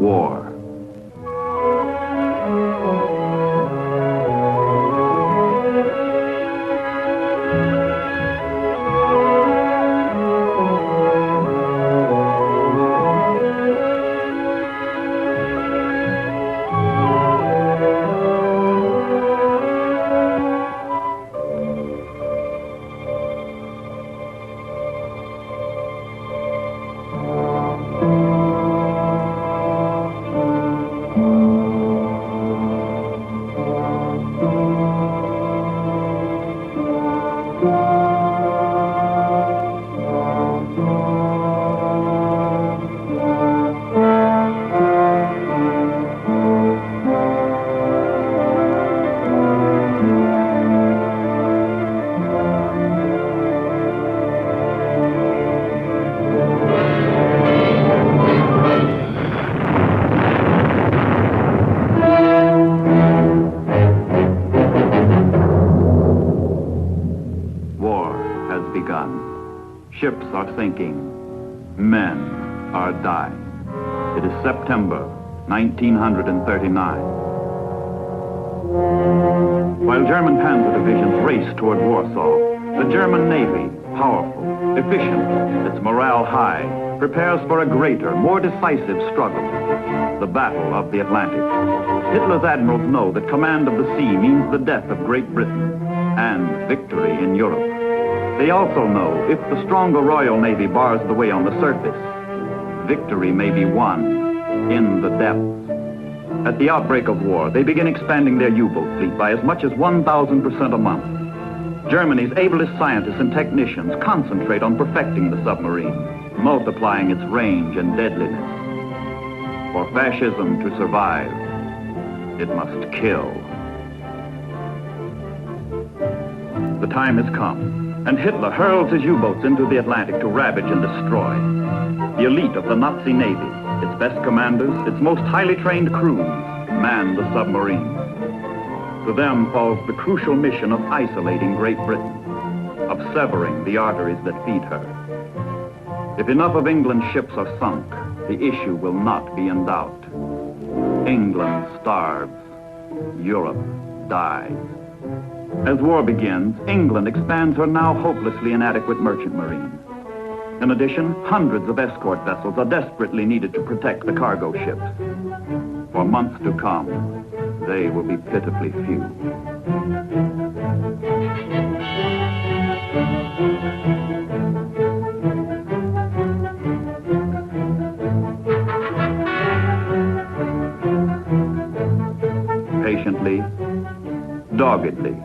war. Ships are sinking. Men are dying. It is September 1939. While German panzer divisions race toward Warsaw, the German Navy, powerful, efficient, its morale high, prepares for a greater, more decisive struggle, the Battle of the Atlantic. Hitler's admirals know that command of the sea means the death of Great Britain and victory in Europe. They also know if the stronger Royal Navy bars the way on the surface, victory may be won in the depths. At the outbreak of war, they begin expanding their U-boat fleet by as much as 1,000% a month. Germany's ablest scientists and technicians concentrate on perfecting the submarine, multiplying its range and deadliness. For fascism to survive, it must kill. The time has come, and Hitler hurls his U-boats into the Atlantic to ravage and destroy. The elite of the Nazi Navy, its best commanders, its most highly trained crews, man the submarines. To them falls the crucial mission of isolating Great Britain, of severing the arteries that feed her. If enough of England's ships are sunk, the issue will not be in doubt. England starves. Europe dies. As war begins, England expands her now hopelessly inadequate merchant marine. In addition, hundreds of escort vessels are desperately needed to protect the cargo ships. For months to come, they will be pitifully few. Patiently, doggedly,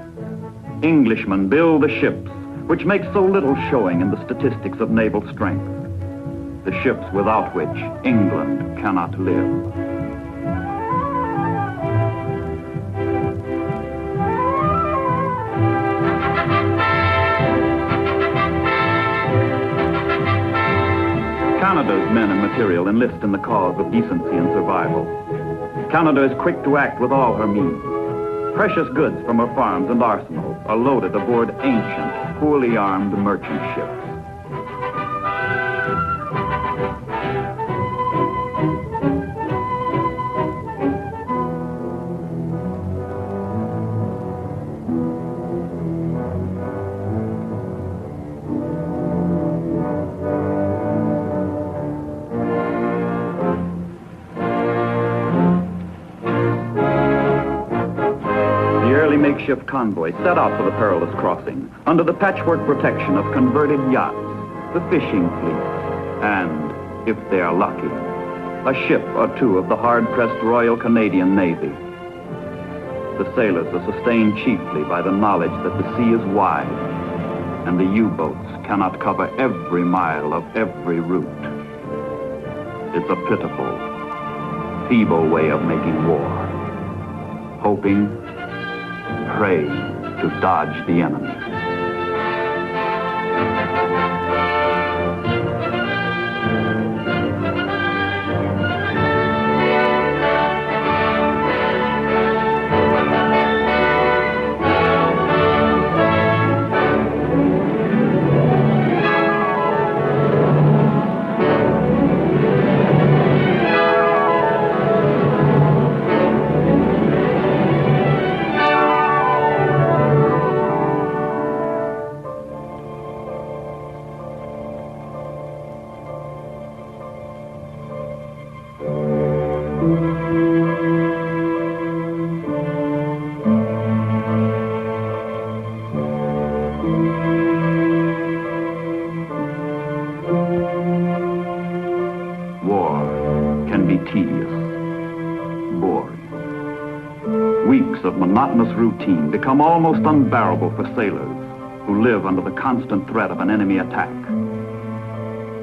Englishmen build the ships which make so little showing in the statistics of naval strength, the ships without which England cannot live. Canada's men and material enlist in the cause of decency and survival. Canada is quick to act with all her means. Precious goods from her farms and arsenals are loaded aboard ancient, poorly armed merchant ships. Makeshift convoy set out for the perilous crossing under the patchwork protection of converted yachts, the fishing fleet, and, if they are lucky, a ship or two of the hard-pressed Royal Canadian Navy. The sailors are sustained chiefly by the knowledge that the sea is wide and the U-boats cannot cover every mile of every route. It's a pitiful, feeble way of making war, hoping, pray to dodge the enemy. tedious, boring. Weeks of monotonous routine become almost unbearable for sailors who live under the constant threat of an enemy attack.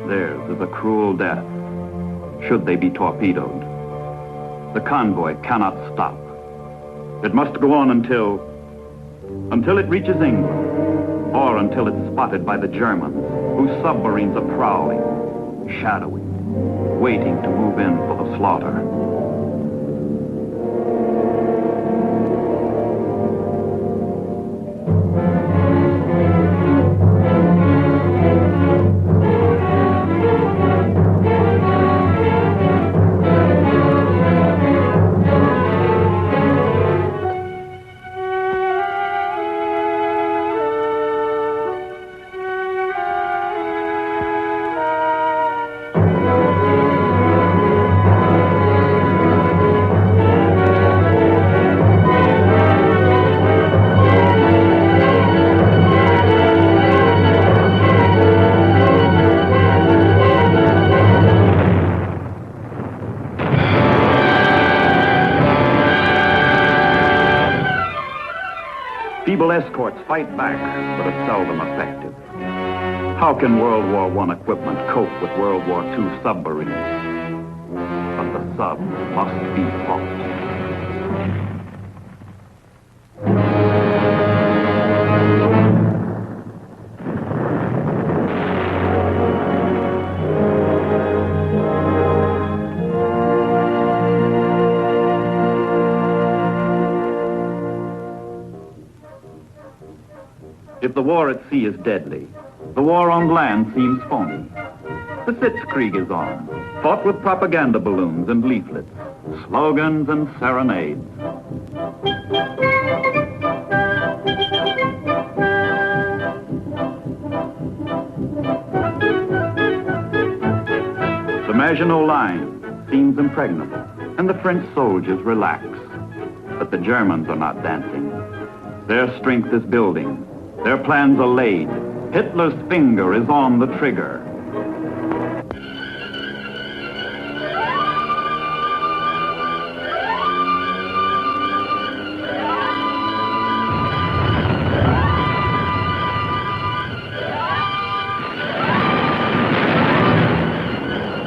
Theirs is a cruel death, should they be torpedoed. The convoy cannot stop. It must go on until it reaches England, or until it's spotted by the Germans, whose submarines are prowling, shadowy, waiting to move in for the slaughter. Feeble escorts fight back, but are seldom effective. How can World War I equipment cope with World War II submarines? But the sub must be fought. If the war at sea is deadly, the war on land seems phony. The Sitzkrieg is on, fought with propaganda balloons and leaflets, slogans and serenades. The Maginot Line seems impregnable, and the French soldiers relax. But the Germans are not dancing. Their strength is building. Their plans are laid. Hitler's finger is on the trigger.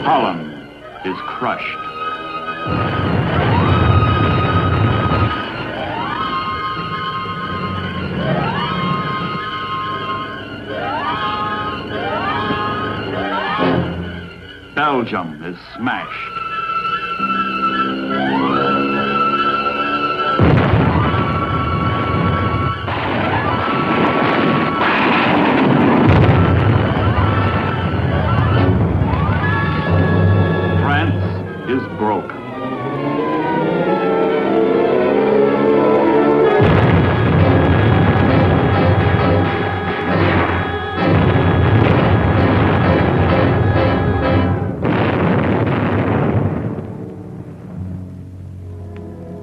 Holland is crushed. Belgium is smashed. France is broken.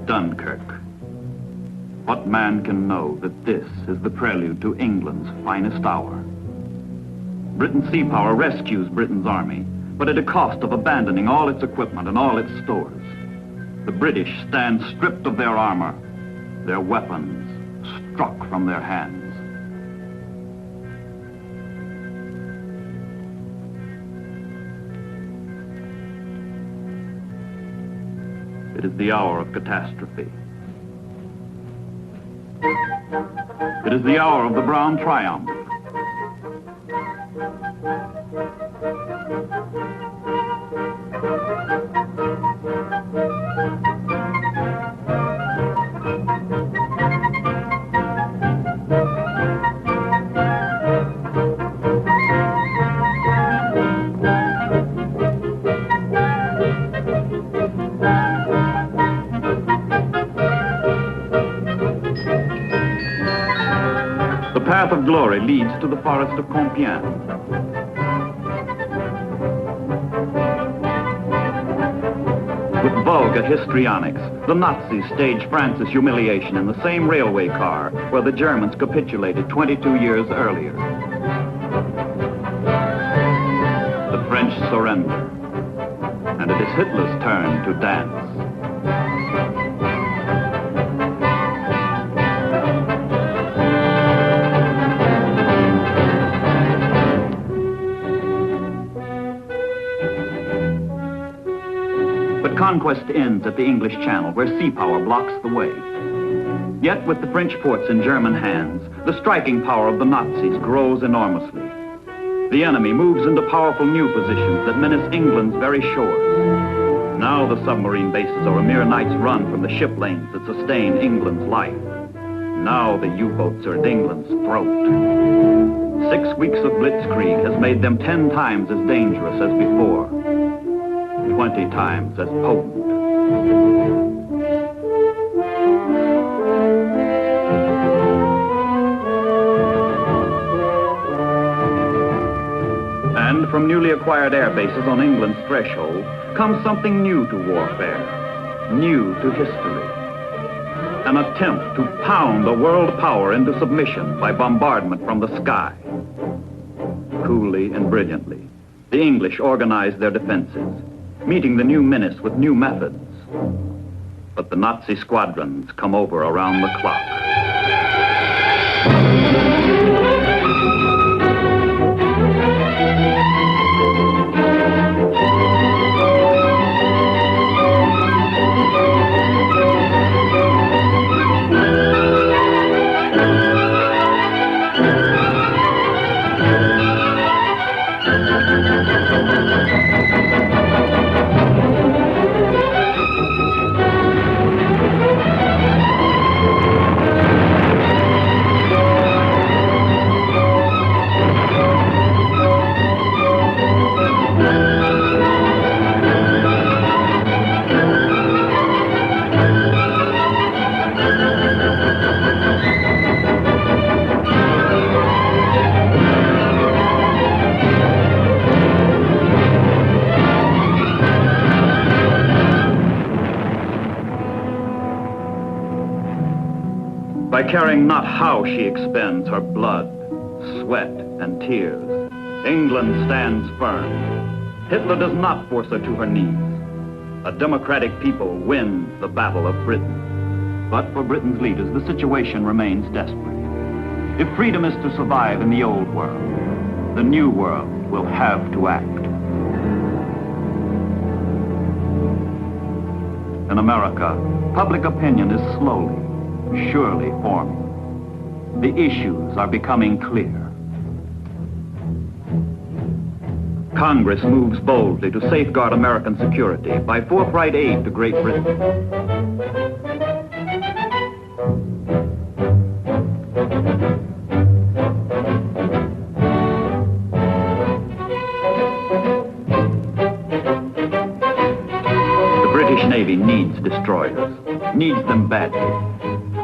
Dunkirk. What man can know that this is the prelude to England's finest hour? Britain's sea power rescues Britain's army, but at a cost of abandoning all its equipment and all its stores. The British stand stripped of their armor, their weapons struck from their hands. It is the hour of catastrophe. It is the hour of the brown triumph. The path of glory leads to the forest of Compiègne. With vulgar histrionics, the Nazis staged France's humiliation in the same railway car where the Germans capitulated 22 years earlier. The French surrender, and and it is Hitler's turn to dance. But conquest ends at the English Channel, where sea power blocks the way. Yet with the French ports in German hands, the striking power of the Nazis grows enormously. The enemy moves into powerful new positions that menace England's very shores. Now the submarine bases are a mere night's run from the ship lanes that sustain England's life. Now the U-boats are at England's throat. 6 weeks of blitzkrieg has made them 10 times as dangerous as before, 20 times as potent. And from newly acquired air bases on England's threshold comes something new to warfare, new to history. An attempt to pound a world power into submission by bombardment from the sky. Coolly and brilliantly, the English organized their defenses, meeting the new menace with new methods. But the Nazi squadrons come over around the clock. By caring not how she expends her blood, sweat, and tears, England stands firm. Hitler does not force her to her knees. A democratic people wins the Battle of Britain. But for Britain's leaders, the situation remains desperate. If freedom is to survive in the old world, the new world will have to act. In America, public opinion is slowly, surely forming. The issues are becoming clear. Congress moves boldly to safeguard American security by forthright aid to Great Britain. The British Navy needs destroyers, needs them badly.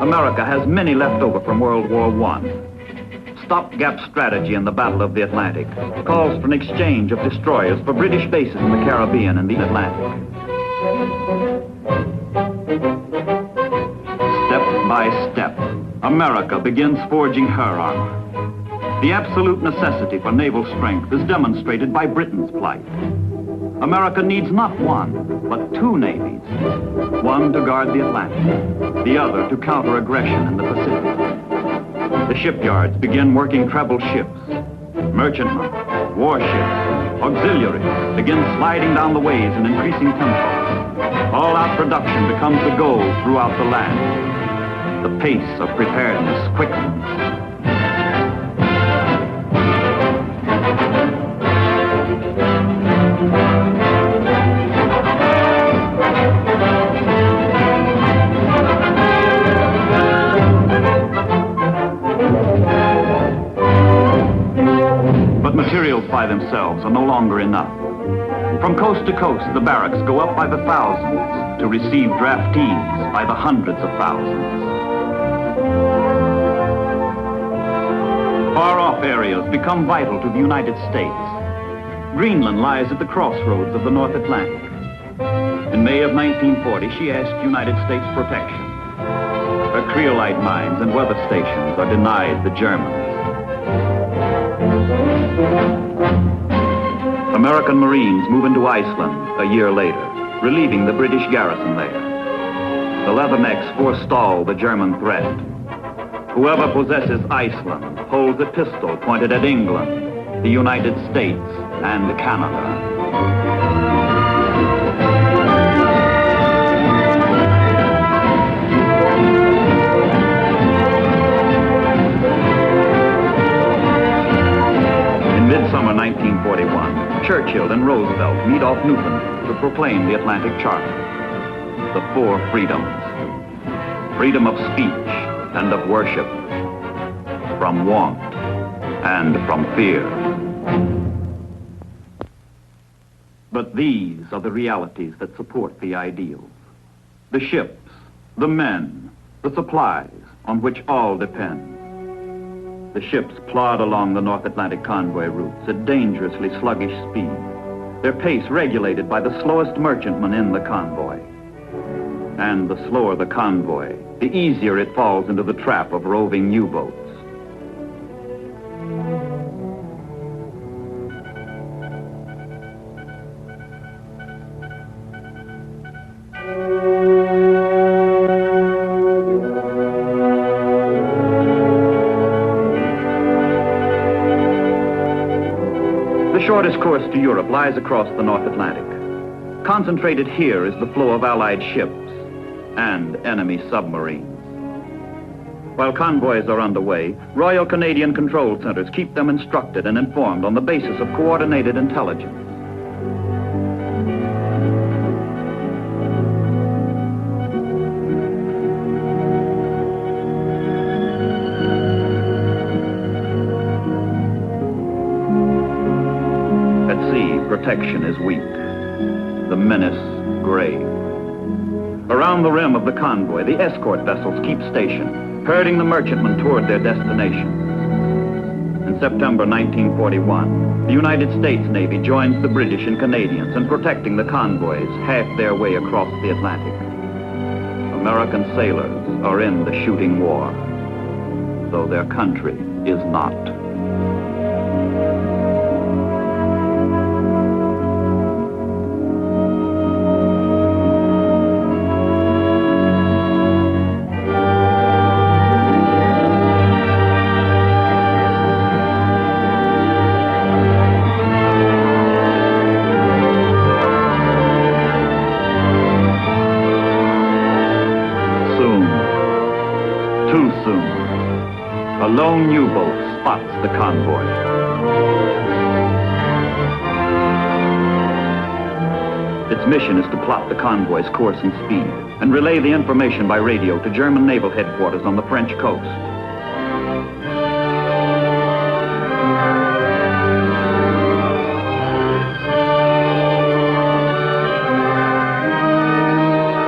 America has many left over from World War I. Stopgap strategy in the Battle of the Atlantic calls for an exchange of destroyers for British bases in the Caribbean and the Atlantic. Step by step, America begins forging her armor. The absolute necessity for naval strength is demonstrated by Britain's plight. America needs not one, but two navies. One to guard the Atlantic, the other to counter aggression in the Pacific. The shipyards begin working treble ships. Merchantmen, warships, auxiliaries begin sliding down the ways in increasing tempo. All-out production becomes the goal throughout the land. The pace of preparedness quickens. Materials by themselves are no longer enough. From coast to coast, the barracks go up by the thousands to receive draftees by the hundreds of thousands. Far-off areas become vital to the United States. Greenland lies at the crossroads of the North Atlantic. In May of 1940, she asked United States protection. Her creolite mines and weather stations are denied the Germans. American Marines move into Iceland a year later, relieving the British garrison there. The Leathernecks forestall the German threat. Whoever possesses Iceland holds a pistol pointed at England, the United States, and Canada. In midsummer 1941, Churchill and Roosevelt meet off Newfoundland to proclaim the Atlantic Charter. The four freedoms. Freedom of speech and of worship, from want and from fear. But these are the realities that support the ideals. The ships, the men, the supplies on which all depends. The ships plod along the North Atlantic convoy routes at dangerously sluggish speed, their pace regulated by the slowest merchantman in the convoy. And the slower the convoy, the easier it falls into the trap of roving U-boats. The shortest course to Europe lies across the North Atlantic. Concentrated here is the flow of Allied ships and enemy submarines. While convoys are underway, Royal Canadian Control Centers keep them instructed and informed on the basis of coordinated intelligence. At sea, protection is weak, the menace grave. Around the rim of the convoy, the escort vessels keep station, herding the merchantmen toward their destination. In September 1941, the United States Navy joins the British and Canadians in protecting the convoys half their way across the Atlantic. American sailors are in the shooting war, though their country is not. Too soon, a lone U-boat spots the convoy. Its mission is to plot the convoy's course and speed and relay the information by radio to German naval headquarters on the French coast.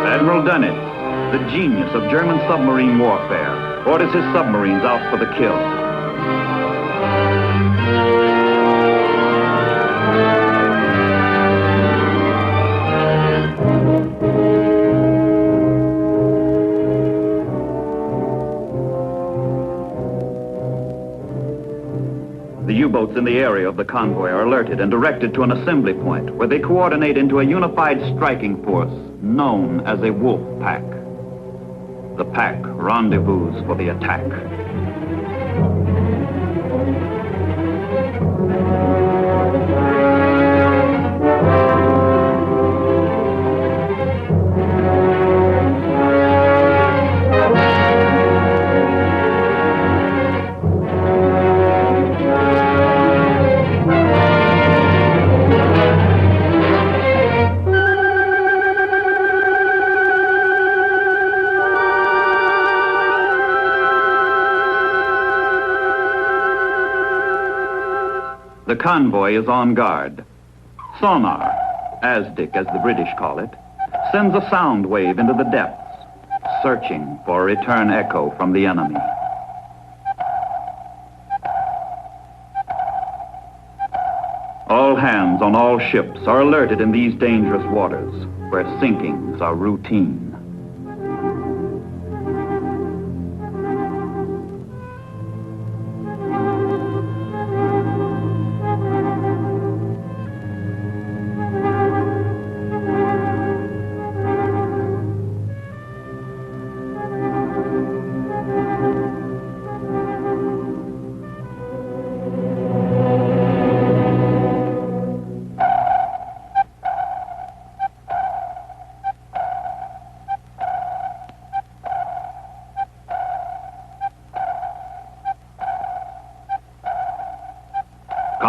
Admiral Dönitz, the genius of German submarine warfare, orders his submarines out for the kill. The U-boats in the area of the convoy are alerted and directed to an assembly point where they coordinate into a unified striking force known as a wolf pack. The pack rendezvous for the attack. The convoy is on guard. Sonar, ASDIC as the British call it, sends a sound wave into the depths, searching for a return echo from the enemy. All hands on all ships are alerted in these dangerous waters, where sinkings are routine.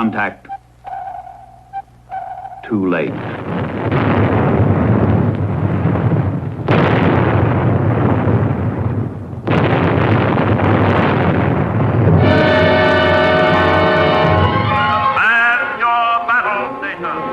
Contact. Too late. Man your battle stations.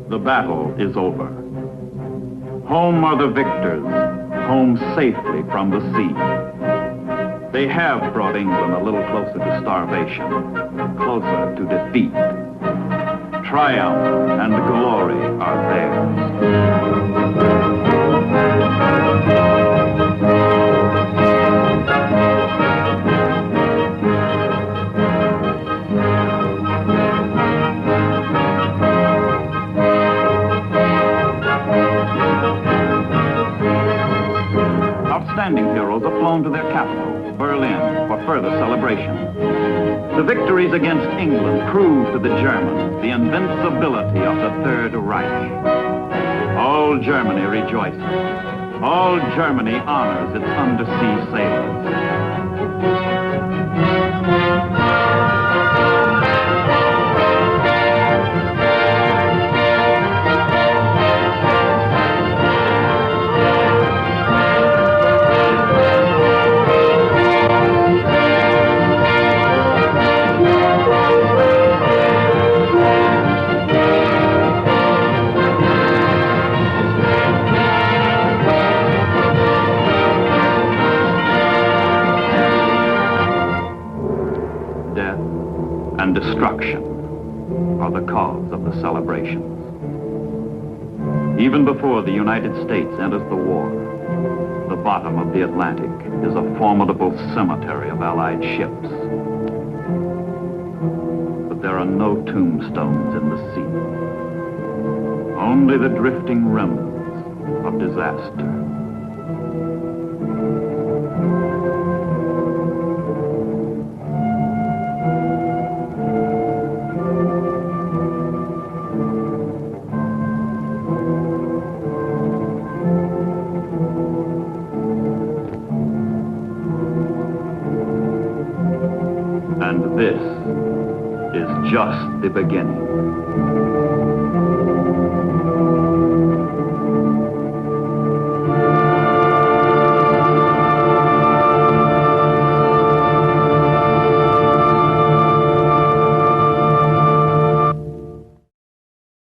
The battle is over. Home are the victors, home safely from the sea. They have brought England a little closer to starvation, closer to defeat. Triumph and glory are theirs. Outstanding heroes are flown to their capital, Berlin, for further celebration. The victories against England prove to the Germans the invincibility of the Third Reich. All Germany rejoices. All Germany honors its undersea sailors. And destruction are the cause of the celebrations. Even before the United States enters the war, the bottom of the Atlantic is a formidable cemetery of Allied ships. But there are no tombstones in the sea, only the drifting remnants of disaster. And this is just the beginning.